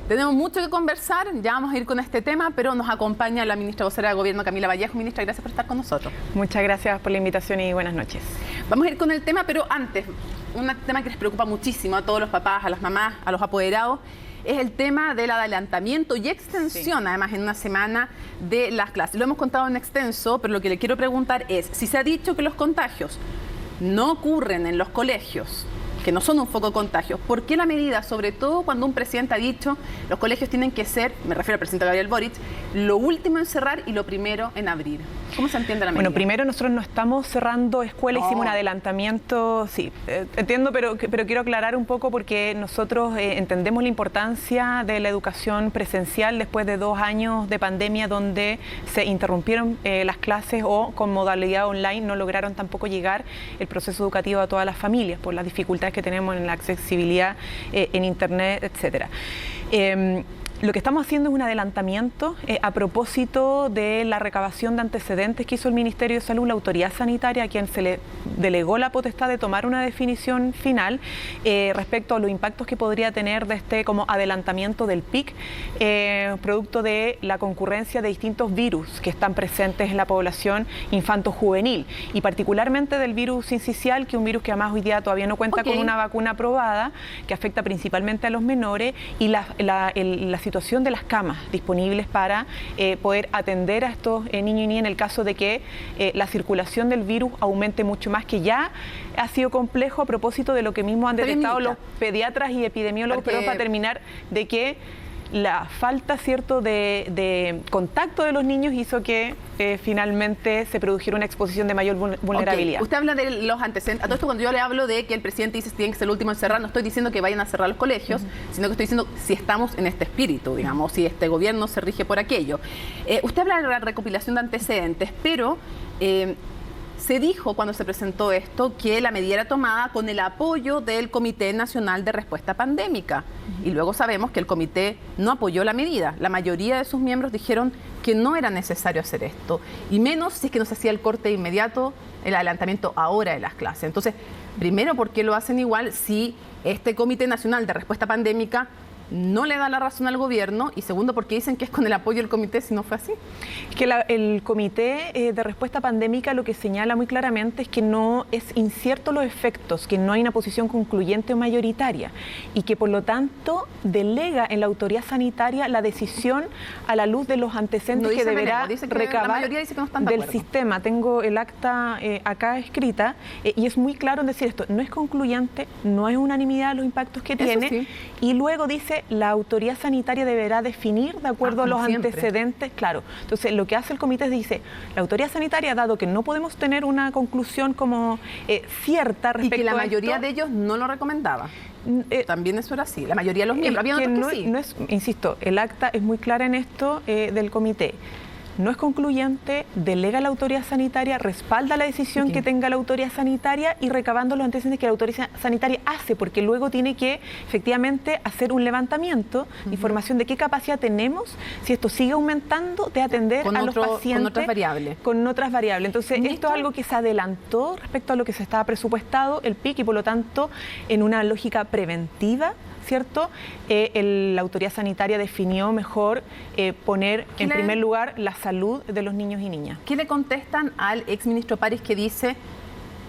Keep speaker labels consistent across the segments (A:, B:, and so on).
A: Tenemos mucho que conversar, ya vamos a ir con este tema, pero nos acompaña la ministra vocera de Gobierno, Camila Vallejo. Ministra, gracias por estar con nosotros.
B: Muchas gracias por la invitación y buenas noches.
A: Vamos a ir con el tema, pero antes, un tema que les preocupa muchísimo a todos los papás, a las mamás, a los apoderados, es el tema del adelantamiento y extensión, además, en una semana de las clases. Lo hemos contado en extenso, pero lo que le quiero preguntar es, si se ha dicho que los contagios no ocurren en los colegios, que no son un foco de contagios, ¿por qué la medida, sobre todo cuando un presidente ha dicho los colegios tienen que ser, me refiero al presidente Gabriel Boric, lo último en cerrar y lo primero en abrir? ¿Cómo se entiende la medida?
B: Bueno, primero nosotros no estamos cerrando escuelas, hicimos un adelantamiento, sí, entiendo, pero quiero aclarar un poco porque nosotros entendemos la importancia de la educación presencial después de 2 años de pandemia donde se interrumpieron las clases o con modalidad online no lograron tampoco llegar el proceso educativo a todas las familias por las dificultades que tenemos en la accesibilidad en internet, etcétera. Lo que estamos haciendo es un adelantamiento a propósito de la recabación de antecedentes que hizo el Ministerio de Salud, la autoridad sanitaria, a quien se le delegó la potestad de tomar una definición final respecto a los impactos que podría tener de este como adelantamiento del PIC, producto de la concurrencia de distintos virus que están presentes en la población infanto-juvenil y particularmente del virus sincicial, que es un virus que además hoy día todavía no cuenta con una vacuna aprobada, que afecta principalmente a los menores, y la situación de las camas disponibles para poder atender a estos niños y niñas en el caso de que la circulación del virus aumente mucho más, que ya ha sido complejo a propósito de lo que mismo han detectado los pediatras y epidemiólogos, pero para terminar, de que la falta, ¿cierto?, de contacto de los niños hizo que finalmente se produjera una exposición de mayor vulnerabilidad.
A: Usted habla de los antecedentes. A todo esto, cuando yo le hablo de que el presidente dice que tiene que ser el último en cerrar, no estoy diciendo que vayan a cerrar los colegios, sino que estoy diciendo si estamos en este espíritu, digamos, si este gobierno se rige por aquello. Usted habla de la recopilación de antecedentes, pero se dijo cuando se presentó esto que la medida era tomada con el apoyo del Comité Nacional de Respuesta Pandémica. Y luego sabemos que el comité no apoyó la medida. La mayoría de sus miembros dijeron que no era necesario hacer esto. Y menos si es que no se hacía el corte inmediato, el adelantamiento ahora de las clases. Entonces, primero, ¿por qué lo hacen igual si este Comité Nacional de Respuesta Pandémica no le da la razón al gobierno? Y segundo, porque dicen que es con el apoyo del comité, si no fue así.
B: Es que el comité de respuesta pandémica lo que señala muy claramente es que no es incierto los efectos, que no hay una posición concluyente o mayoritaria y que por lo tanto delega en la autoridad sanitaria la decisión a la luz de los antecedentes que deberá recabar del sistema. Tengo el acta acá escrita y es muy claro en decir esto, no es concluyente, no es unanimidad los impactos que tiene, sí. Y luego dice la autoridad sanitaria deberá definir de acuerdo a los antecedentes, claro. Entonces, lo que hace el comité es dice, la autoridad sanitaria, dado que no podemos tener una conclusión como cierta respecto a
A: y que la mayoría de ellos no lo recomendaba. También eso era así, la mayoría de los miembros, había otros que sí.
B: No es, insisto, el acta es muy clara en esto del comité. No es concluyente, delega a la autoridad sanitaria, respalda la decisión que tenga la autoridad sanitaria y recabando los antecedentes que la autoridad sanitaria hace, porque luego tiene que efectivamente hacer un levantamiento de información de qué capacidad tenemos, si esto sigue aumentando, de atender a los pacientes con otras variables. Entonces, esto es algo que se adelantó respecto a lo que se estaba presupuestado, el PIC, y por lo tanto, en una lógica preventiva, ¿cierto? La autoridad sanitaria definió mejor poner en primer lugar la salud de los niños y niñas.
A: ¿Qué le contestan al exministro París que dice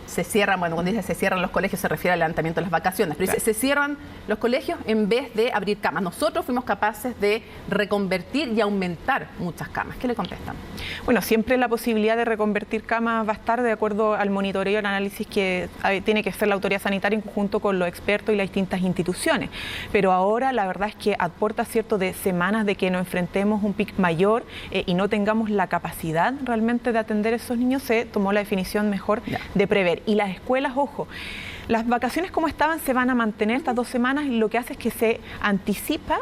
A: se cierran, bueno, cuando dice se cierran los colegios se refiere al adelantamiento de las vacaciones, pero dice, se cierran los colegios en vez de abrir camas? Nosotros fuimos capaces de reconvertir y aumentar muchas camas. ¿Qué le contestan?
B: Bueno, siempre la posibilidad de reconvertir camas va a estar de acuerdo al monitoreo y al análisis que tiene que hacer la autoridad sanitaria en conjunto con los expertos y las distintas instituciones. Pero ahora la verdad es que aporta cierto de semanas de que nos enfrentemos un pic mayor y no tengamos la capacidad realmente de atender a esos niños, se tomó la definición mejor de prever. Y las escuelas, ojo, las vacaciones como estaban se van a mantener estas 2 semanas y lo que hace es que se anticipa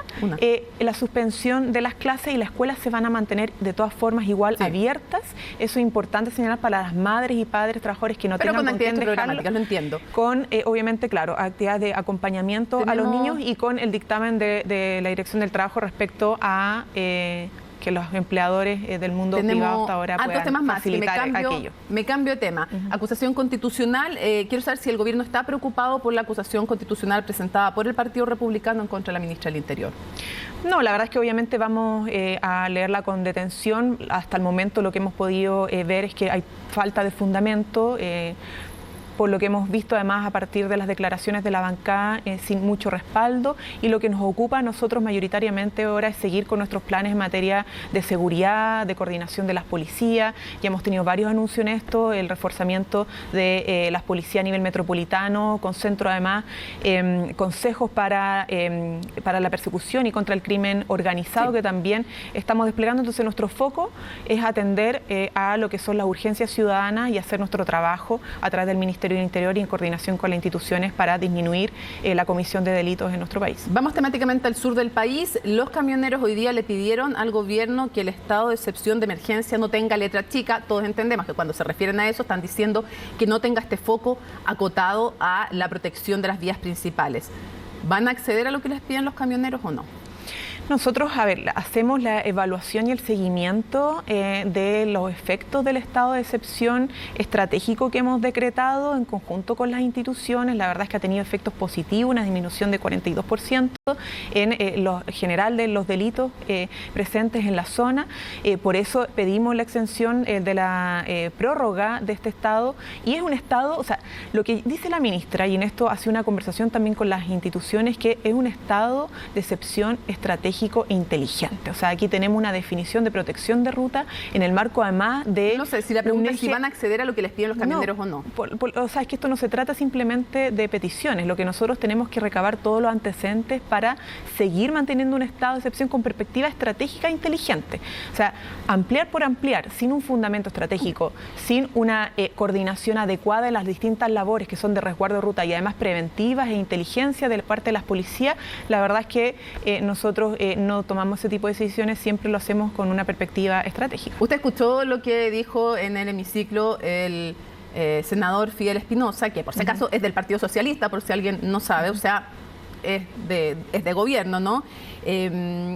B: la suspensión de las clases y las escuelas se van a mantener de todas formas igual abiertas. Eso es importante señalar para las madres y padres trabajadores que no tengan con quién dejarlo.
A: Lo entiendo.
B: Con, obviamente, claro, actividades de acompañamiento a los niños y con el dictamen de la Dirección del Trabajo respecto a que los empleadores del mundo privado hasta ahora puedan facilitar aquello.
A: Me cambio de tema. Acusación constitucional. Quiero saber si el gobierno está preocupado por la acusación constitucional presentada por el Partido Republicano en contra de la ministra del Interior.
B: No, la verdad es que obviamente vamos a leerla con detención. Hasta el momento lo que hemos podido ver es que hay falta de fundamento, por lo que hemos visto además a partir de las declaraciones de la bancada sin mucho respaldo, y lo que nos ocupa a nosotros mayoritariamente ahora es seguir con nuestros planes en materia de seguridad, de coordinación de las policías. Ya hemos tenido varios anuncios en esto, el reforzamiento de las policías a nivel metropolitano, con centro además, consejos para la persecución y contra el crimen organizado, que también estamos desplegando. Entonces nuestro foco es atender a lo que son las urgencias ciudadanas y hacer nuestro trabajo a través del Ministerio del Interior y en coordinación con las instituciones para disminuir la comisión de delitos en nuestro país.
A: Vamos temáticamente al sur del país. Los camioneros hoy día le pidieron al gobierno que el estado de excepción de emergencia no tenga letra chica. Todos entendemos que cuando se refieren a eso están diciendo que no tenga este foco acotado a la protección de las vías principales. ¿Van a acceder a lo que les piden los camioneros o no?
B: Nosotros, hacemos la evaluación y el seguimiento de los efectos del estado de excepción estratégico que hemos decretado en conjunto con las instituciones. La verdad es que ha tenido efectos positivos, una disminución de 42% en lo general de los delitos presentes en la zona. Por eso pedimos la extensión de la prórroga de este estado, y es un estado, o sea, lo que dice la ministra, y en esto hace una conversación también con las instituciones, que es un estado de excepción estratégico e inteligente. O sea, aquí tenemos una definición de protección de ruta en el marco además de...
A: No sé, si la pregunta es si van a acceder a lo que les piden los camioneros o no.
B: O sea, es que esto no se trata simplemente de peticiones. Lo que nosotros tenemos que recabar todos los antecedentes para seguir manteniendo un estado de excepción con perspectiva estratégica e inteligente. O sea, ampliar por ampliar, sin un fundamento estratégico, sin una coordinación adecuada de las distintas labores que son de resguardo de ruta y además preventivas e inteligencia de parte de las policías, la verdad es que nosotros no tomamos ese tipo de decisiones, siempre lo hacemos con una perspectiva estratégica.
A: Usted escuchó lo que dijo en el hemiciclo el senador Fidel Espinosa, que por si acaso es del Partido Socialista, por si alguien no sabe, o sea, es de gobierno, ¿no?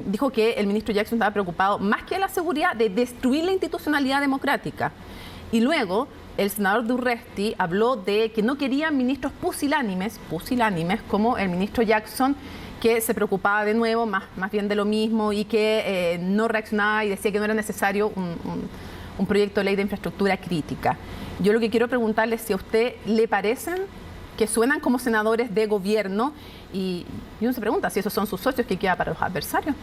A: Dijo que el ministro Jackson estaba preocupado, más que de la seguridad, de destruir la institucionalidad democrática. Y luego el senador Durresti habló de que no querían ministros pusilánimes como el ministro Jackson, que se preocupaba de nuevo, más bien de lo mismo, y que no reaccionaba y decía que no era necesario un proyecto de ley de infraestructura crítica. Yo lo que quiero preguntarle es si a usted le parecen que suenan como senadores de gobierno, y uno se pregunta si esos son sus socios, ¿qué queda para los adversarios?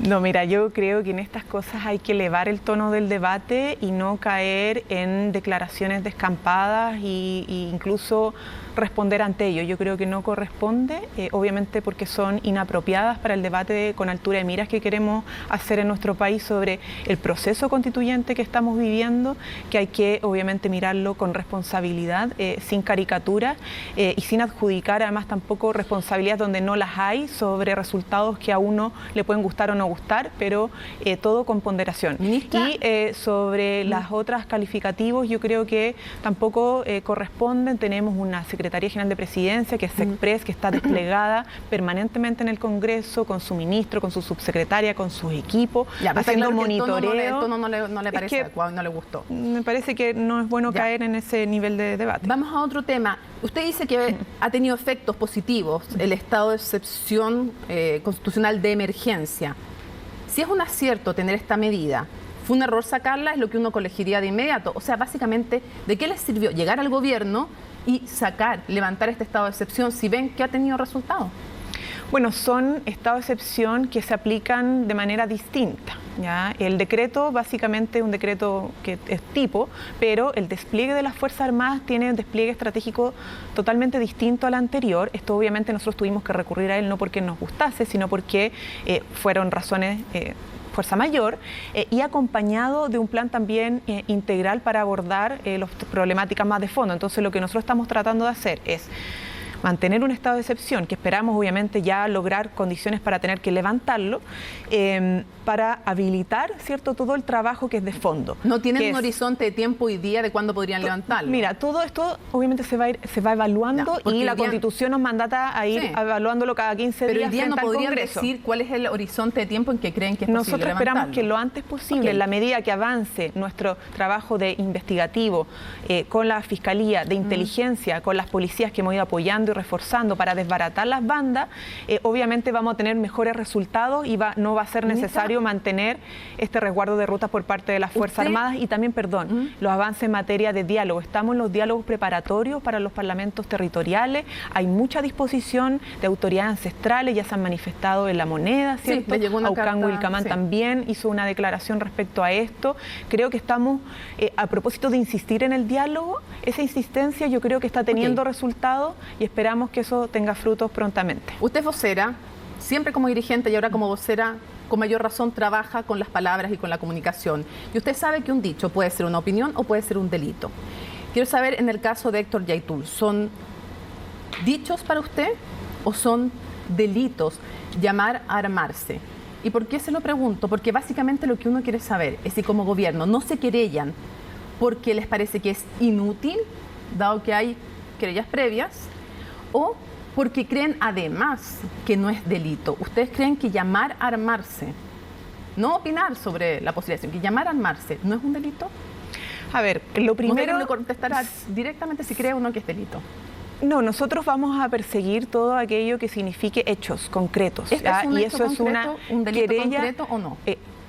B: No, mira, yo creo que en estas cosas hay que elevar el tono del debate y no caer en declaraciones descampadas e incluso responder ante ello. Yo creo que no corresponde, obviamente porque son inapropiadas para el debate con altura de miras que queremos hacer en nuestro país sobre el proceso constituyente que estamos viviendo, que hay que obviamente mirarlo con responsabilidad, sin caricaturas y sin adjudicar además tampoco responsabilidades donde no las hay sobre resultados que a uno le pueden gustar o no gustar, pero todo con ponderación.
A: ¿Ministra?
B: Y sobre las otras calificativos, yo creo que tampoco corresponden. Tenemos una Secretaría General de Presidencia, que es SECPRES, que está desplegada permanentemente en el Congreso, con su ministro, con su subsecretaria, con sus equipos, haciendo monitoreo.
A: El tono no le parece adecuado, no le gustó.
B: Me parece que no es bueno caer en ese nivel de debate.
A: Vamos a otro tema. Usted dice que ha tenido efectos positivos el estado de excepción constitucional de emergencia. Si es un acierto tener esta medida, ¿fue un error sacarla? Es lo que uno colegiría de inmediato. O sea, básicamente, ¿de qué les sirvió llegar al gobierno y levantar este estado de excepción si ven que ha tenido resultados?
B: Bueno, son estados de excepción que se aplican de manera distinta, ¿ya? El decreto, básicamente, es un decreto que es tipo, pero el despliegue de las Fuerzas Armadas tiene un despliegue estratégico totalmente distinto al anterior. Esto obviamente nosotros tuvimos que recurrir a él no porque nos gustase, sino porque fueron razones fuerza mayor, y acompañado de un plan también integral para abordar las problemáticas más de fondo. Entonces, lo que nosotros estamos tratando de hacer es mantener un estado de excepción, que esperamos obviamente ya lograr condiciones para tener que levantarlo, para habilitar, ¿cierto?, todo el trabajo que es de fondo.
A: ¿No tienen un horizonte de tiempo y día de cuándo podrían levantarlo?
B: Mira, todo esto obviamente se va evaluando, y la Constitución nos mandata a ir evaluándolo cada 15 días.
A: Pero hoy día no podrían
B: Congreso
A: decir cuál es el horizonte de tiempo en que creen que es
B: Nosotros
A: posible
B: esperamos
A: levantarlo.
B: que lo antes posible, en la medida que avance nuestro trabajo de investigativo con la Fiscalía, de inteligencia, con las policías que hemos ido apoyando y reforzando para desbaratar las bandas, obviamente vamos a tener mejores resultados y no va a ser necesario mantener este resguardo de rutas por parte de las Fuerzas Armadas y también, los avances en materia de diálogo. Estamos en los diálogos preparatorios para los parlamentos territoriales, hay mucha disposición de autoridades ancestrales, ya se han manifestado en La Moneda, ¿cierto? Aucán Wilcamán también hizo una declaración respecto a esto. Creo que estamos, a propósito de insistir en el diálogo, esa insistencia yo creo que está teniendo resultados y esperamos que eso tenga frutos prontamente.
A: Usted es vocera, siempre como dirigente y ahora como vocera, con mayor razón trabaja con las palabras y con la comunicación. Y usted sabe que un dicho puede ser una opinión o puede ser un delito. Quiero saber, en el caso de Héctor Yaitul, ¿son dichos para usted o son delitos llamar a armarse? ¿Y por qué se lo pregunto? Porque básicamente lo que uno quiere saber es si como gobierno no se querellan porque les parece que es inútil, dado que hay querellas previas, o porque creen además que no es delito. ¿Ustedes creen que llamar a armarse, no opinar sobre la posibilidad, sino que llamar a armarse, no es un delito?
B: A ver, lo primero...
A: Usted contestará directamente si cree o no que es delito.
B: No, nosotros vamos a perseguir todo aquello que signifique hechos concretos.
A: ¿Este es un hecho concreto, un delito concreto o no?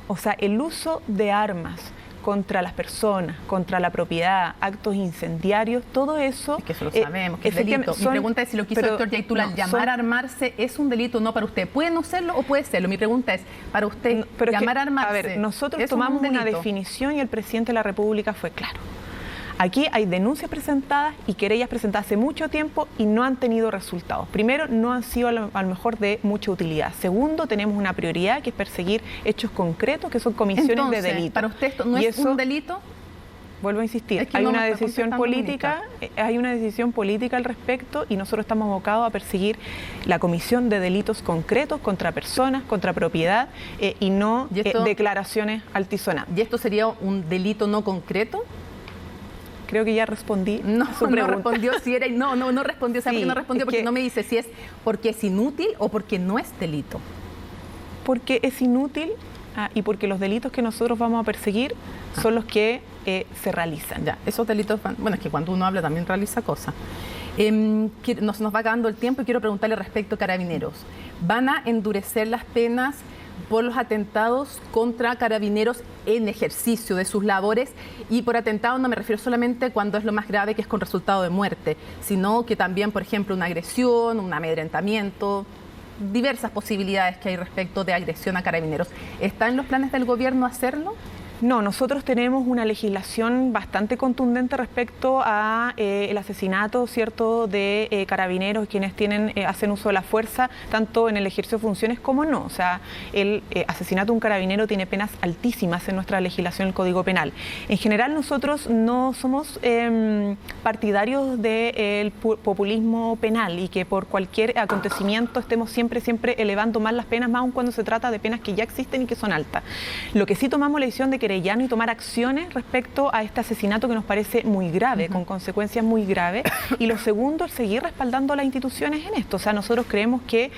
B: O sea, el uso de armas contra las personas, contra la propiedad, actos incendiarios, todo eso...
A: Es que eso lo sabemos, que es delito. Mi pregunta es si lo que hizo Héctor Yaitul al llamar a armarse es un delito o no para usted. ¿Puede no serlo o puede serlo? Mi pregunta es, para usted, llamar a armarse...
B: A ver, nosotros tomamos una definición y el presidente de la República fue claro. Aquí hay denuncias presentadas y querellas presentadas hace mucho tiempo y no han tenido resultados. Primero, no han sido a lo mejor de mucha utilidad. Segundo, tenemos una prioridad que es perseguir hechos concretos que son comisiones de delito.
A: ¿Para usted esto no es un delito?
B: Vuelvo a insistir, hay una decisión política, al respecto y nosotros estamos abocados a perseguir la comisión de delitos concretos contra personas, contra propiedad y no declaraciones altisonantes.
A: ¿Y esto sería un delito no concreto?
B: Creo que ya respondí a su pregunta.
A: No respondió si era... No respondió. ¿Sabe por qué no respondió? Porque no me dice si es porque es inútil o porque no es delito.
B: Porque es inútil y porque los delitos que nosotros vamos a perseguir son los que se realizan.
A: Ya, esos delitos... Bueno, es que cuando uno habla también realiza cosas. Nos va acabando el tiempo y quiero preguntarle respecto a Carabineros. ¿Van a endurecer las penas por los atentados contra carabineros en ejercicio de sus labores? Y por atentado no me refiero solamente cuando es lo más grave, que es con resultado de muerte, sino que también, por ejemplo, una agresión, un amedrentamiento, diversas posibilidades que hay respecto de agresión a carabineros. ¿Está en los planes del gobierno hacerlo?
B: No, nosotros tenemos una legislación bastante contundente respecto a el asesinato, ¿cierto?, de carabineros, quienes hacen uso de la fuerza, tanto en el ejercicio de funciones como no. O sea, el asesinato de un carabinero tiene penas altísimas en nuestra legislación, el Código Penal. En general, nosotros no somos partidarios del populismo penal y que por cualquier acontecimiento estemos siempre elevando más las penas, más aún cuando se trata de penas que ya existen y que son altas. Lo que sí tomamos la decisión de querellano y tomar acciones respecto a este asesinato que nos parece muy grave, con consecuencias muy graves. Y lo segundo, es seguir respaldando a las instituciones en esto. O sea, nosotros creemos que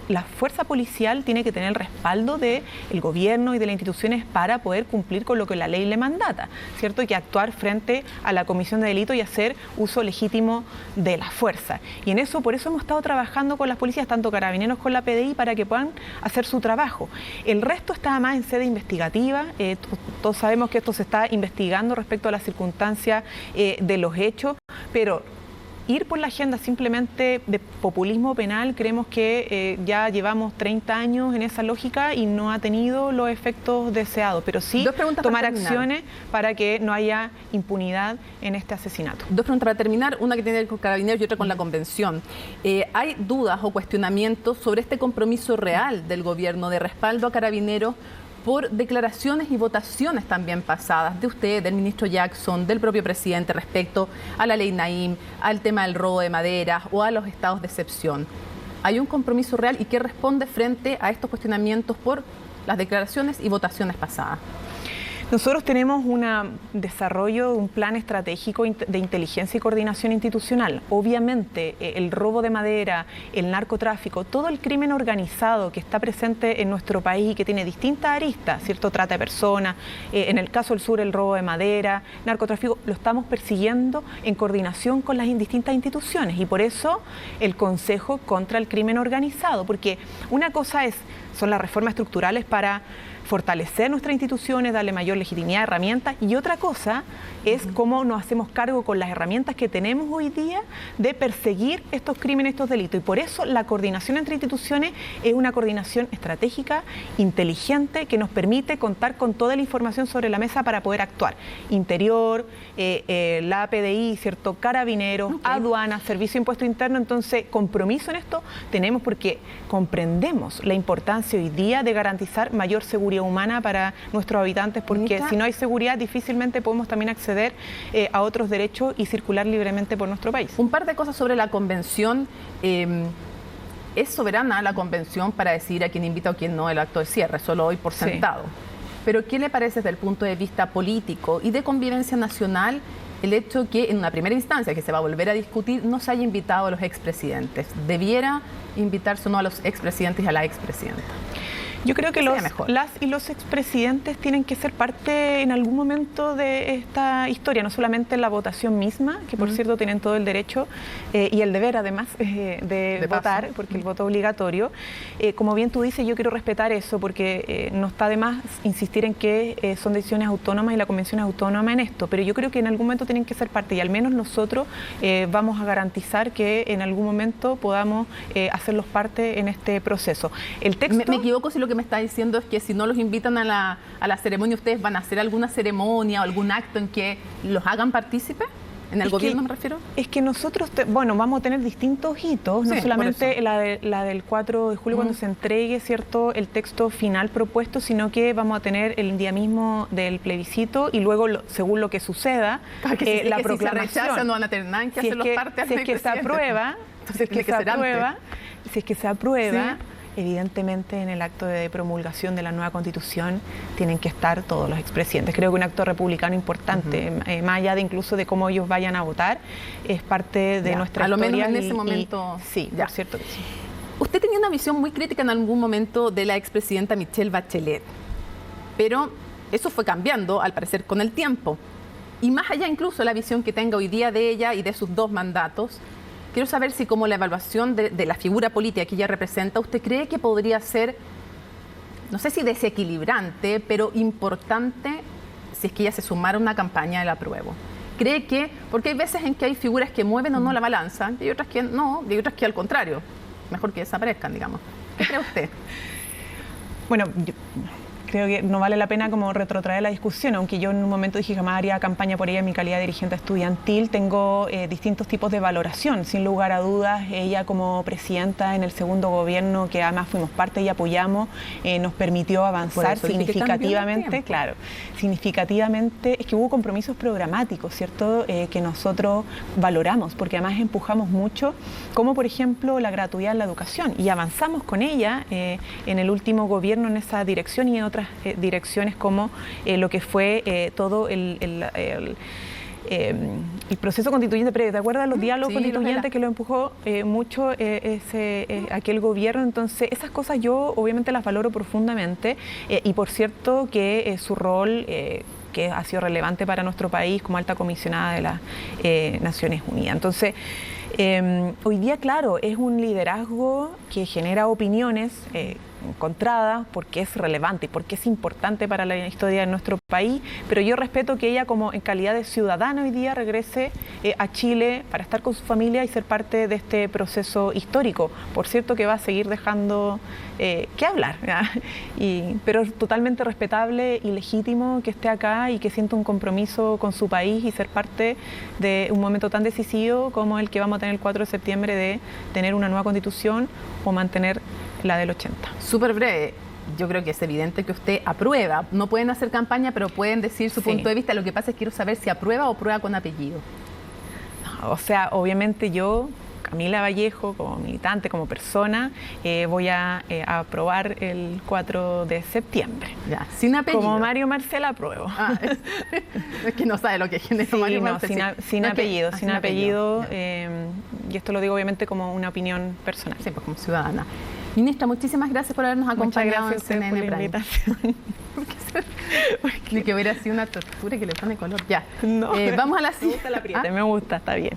B: la fuerza policial tiene que tener el respaldo del gobierno y de las instituciones para poder cumplir con lo que la ley le mandata, ¿cierto? Y que actuar frente a la comisión de delito y hacer uso legítimo de la fuerza. Y en eso, por eso hemos estado trabajando con las policías, tanto Carabineros con la PDI, para que puedan hacer su trabajo. El resto está más en sede investigativa. Todos sabemos que esto se está investigando respecto a las circunstancias de los hechos, pero ir por la agenda simplemente de populismo penal, creemos que ya llevamos 30 años en esa lógica y no ha tenido los efectos deseados, pero sí tomar acciones para que no haya impunidad en este asesinato.
A: Dos preguntas para terminar, una que tiene que ver con Carabineros y otra con la Convención. ¿Hay dudas o cuestionamientos sobre este compromiso real del gobierno de respaldo a Carabineros por declaraciones y votaciones también pasadas de usted, del ministro Jackson, del propio presidente respecto a la ley Naim, al tema del robo de maderas o a los estados de excepción? ¿Hay un compromiso real y qué responde frente a estos cuestionamientos por las declaraciones y votaciones pasadas?
B: Nosotros tenemos un desarrollo de un plan estratégico de inteligencia y coordinación institucional. Obviamente, el robo de madera, el narcotráfico, todo el crimen organizado que está presente en nuestro país y que tiene distintas aristas, ¿cierto? Trata de personas, en el caso del sur el robo de madera, narcotráfico, lo estamos persiguiendo en coordinación con las distintas instituciones y por eso el Consejo contra el Crimen Organizado, porque una cosa son las reformas estructurales para fortalecer nuestras instituciones, darle mayor legitimidad, herramientas, y otra cosa es cómo nos hacemos cargo con las herramientas que tenemos hoy día de perseguir estos crímenes, estos delitos. Y por eso la coordinación entre instituciones es una coordinación estratégica, inteligente, que nos permite contar con toda la información sobre la mesa para poder actuar. Interior, la PDI, ¿cierto? Carabineros, aduanas, Servicio de Impuesto Interno. Entonces, compromiso en esto tenemos porque comprendemos la importancia hoy día de garantizar mayor seguridad humana para nuestros habitantes, porque si no hay seguridad difícilmente podemos también acceder a otros derechos y circular libremente por nuestro país.
A: Un par de cosas sobre la convención. Es soberana la convención para decidir a quién invita o quién no el acto de cierre, eso lo doy por sentado. Pero ¿qué le parece desde el punto de vista político y de convivencia nacional el hecho que en una primera instancia que se va a volver a discutir no se haya invitado a los expresidentes? ¿Debiera invitarse o no a los expresidentes y a la expresidenta?
B: Yo creo que las y los expresidentes tienen que ser parte en algún momento de esta historia, no solamente en la votación misma, que por cierto tienen todo el derecho y el deber además de votar, porque el voto es obligatorio. Como bien tú dices, yo quiero respetar eso porque no está de más insistir en que son decisiones autónomas y la convención es autónoma en esto, pero yo creo que en algún momento tienen que ser parte y al menos nosotros vamos a garantizar que en algún momento podamos hacerlos parte en este proceso. El texto...
A: ¿Me equivoco si lo que me está diciendo es que si no los invitan a la ceremonia, ustedes van a hacer alguna ceremonia o algún acto en que los hagan partícipes? ¿En el gobierno me refiero?
B: Es que nosotros, vamos a tener distintos hitos, no solamente la del 4 de julio cuando se entregue, ¿cierto?, el texto final propuesto, sino que vamos a tener el día mismo del plebiscito y luego, según lo que suceda, la proclamación.
A: Si se rechaza, no van a tener nada que hacer los partes.
B: Si es que se aprueba, evidentemente en el acto de promulgación de la nueva Constitución tienen que estar todos los expresidentes. Creo que un acto republicano importante, más allá de incluso de cómo ellos vayan a votar, es parte de nuestra historia.
A: A lo menos en ese momento.
B: Sí, por cierto que sí.
A: Usted tenía una visión muy crítica en algún momento de la expresidenta Michelle Bachelet, pero eso fue cambiando, al parecer, con el tiempo. Y más allá incluso de la visión que tenga hoy día de ella y de sus 2 mandatos, quiero saber si como la evaluación de la figura política que ella representa, ¿usted cree que podría ser, no sé si desequilibrante, pero importante si es que ella se sumara a una campaña del apruebo? ¿Cree que, porque hay veces en que hay figuras que mueven o no la balanza, y hay otras que no, y hay otras que al contrario, mejor que desaparezcan, digamos? ¿Qué cree usted?
B: Bueno, creo que no vale la pena como retrotraer la discusión, aunque yo en un momento dije jamás haría campaña por ella en mi calidad de dirigente estudiantil. Tengo distintos tipos de valoración, sin lugar a dudas. Ella como presidenta en el segundo gobierno, que además fuimos parte y apoyamos, nos permitió avanzar significativamente. Claro, significativamente, es que hubo compromisos programáticos, ¿cierto?, que nosotros valoramos, porque además empujamos mucho, como por ejemplo la gratuidad en la educación, y avanzamos con ella en el último gobierno en esa dirección y en otras direcciones como lo que fue todo el proceso constituyente previo. ¿Te acuerdas los diálogos constituyentes que lo empujó mucho aquel gobierno? Entonces, esas cosas yo obviamente las valoro profundamente y por cierto que su rol que ha sido relevante para nuestro país como alta comisionada de las Naciones Unidas. Entonces, hoy día, claro, es un liderazgo que genera opiniones encontradas porque es relevante y porque es importante para la historia de nuestro país, pero yo respeto que ella como en calidad de ciudadana hoy día regrese a Chile para estar con su familia y ser parte de este proceso histórico. Por cierto que va a seguir dejando que hablar, pero es totalmente respetable y legítimo que esté acá y que sienta un compromiso con su país y ser parte de un momento tan decisivo como el que vamos a tener el 4 de septiembre de tener una nueva constitución o mantener la del 80.
A: Súper breve. Yo creo que es evidente que usted aprueba. No pueden hacer campaña, pero pueden decir su punto de vista. Lo que pasa es que quiero saber si aprueba o prueba con apellido.
B: O sea, obviamente yo Camila Vallejo, como militante, como persona, voy a aprobar el 4 de septiembre.
A: Ya, sin apellido.
B: Como Mario Marcel apruebo.
A: Es que no sabe lo que genera
B: Sí,
A: Mario
B: no,
A: Marcel.
B: sin apellido, sin apellido.
A: Ya.
B: Y esto lo digo obviamente como una opinión personal.
A: Sí, pues como ciudadana. Ministra, muchísimas gracias por habernos acompañado
B: Muchas gracias
A: en
B: por la
A: CNN Prime.
B: invitación.
A: Ni que hubiera sido una tortura que le pone color. Ya.
B: No,
A: Vamos a la
B: me gusta la aprieta, me gusta, está bien.